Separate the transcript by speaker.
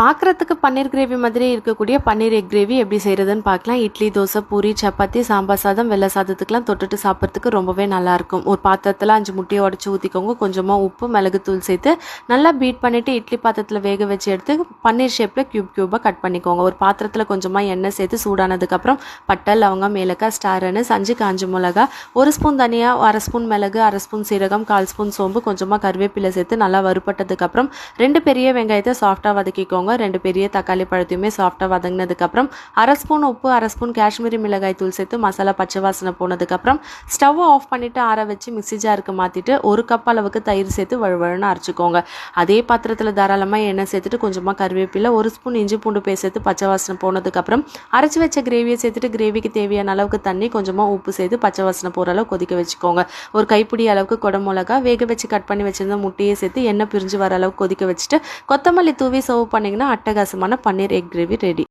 Speaker 1: பார்க்குறதுக்கு பன்னீர் கிரேவி மாதிரி இருக்கக்கூடிய பன்னீர் எக் கிரேவி எப்படி செய்கிறதுன்னு பார்க்கலாம். இட்லி, தோசை, பூரி, சப்பாத்தி, சாம்பார் சாதம், வெள்ளை சாதத்துக்கெலாம் தொட்டுட்டு சாப்பிட்றதுக்கு ரொம்பவே நல்லாயிருக்கும். ஒரு பாத்திரத்தில் 5 முட்டையை உடச்சி ஊற்றிக்கோங்க. கொஞ்சமாக உப்பு, மிளகுத்தூள் சேர்த்து நல்லா பீட் பண்ணிவிட்டு இட்லி பாத்திரத்தில் வேக வச்சு எடுத்து பன்னீர் ஷேப்பில் க்யூபாக கட் பண்ணிக்கோங்க. ஒரு பாத்திரத்தில் கொஞ்சமாக எண்ணெய் சேர்த்து சூடானதுக்கப்புறம் பட்டை, லவங்கம், ஏலக்காய், ஸ்டார் அனீஸ், 5 காஞ்ச மிளகா, 1 ஸ்பூன் தனியா, 1/2 ஸ்பூன் மிளகு, 1/2 ஸ்பூன் சீரகம், 1/4 ஸ்பூன் சோம்பு, கொஞ்சமாக கருவேப்பிலை சேர்த்து நல்லா வறுப்பட்டதுக்கப்புறம் 2 பெரிய வெங்காயத்தை சாஃப்டாக வதக்கிக்கோங்க. 2 பெரிய தக்காளி பழத்தையுமே சாஃப்டாக வதங்கினதுக்கப்புறம் 1/2 ஸ்பூன் உப்பு, 1/2 ஸ்பூன் காஷ்மீரி மிளகாய் தூள் சேர்த்து மசாலா பச்சை வாசனை போனதுக்கப்புறம் ஸ்டவ்வை ஆஃப் பண்ணிவிட்டு ஆற வச்சு மிக்ஸி ஜாருக்கு மாற்றிட்டு 1 கப் அளவுக்கு தயிர் சேர்த்து வழுவழுன்னு அரைச்சிக்கோங்க. அதே பாத்திரத்தில் தாராளமாக எண்ணெய் சேர்த்துட்டு கொஞ்சமாக கருவேப்பிலை, 1 ஸ்பூன் இஞ்சி பூண்டு பேஸ்ட் சேர்த்து பச்சை வாசனை போனதுக்கப்புறம் அரைச்சி வச்ச கிரேவியை சேர்த்துட்டு கிரேவிக்கு தேவையான அளவுக்கு தண்ணி, கொஞ்சமாக உப்பு சேர்த்து பச்சை வாசனை போகிற அளவு கொதிக்க வச்சுக்கோங்க. ஒரு கைப்பிடி அளவுக்கு குடமிளகா, வேக வச்சு கட் பண்ணி வச்சிருந்த முட்டையை சேர்த்து எண்ணெய் பிரிஞ்சு வர அளவுக்கு கொதிக்க வச்சுட்டு கொத்தமல்லி தூவி சர்வ் பண்ணிங்கன்னா அட்டகாசமான பன்னீர் எக் கிரேவி ரெடி.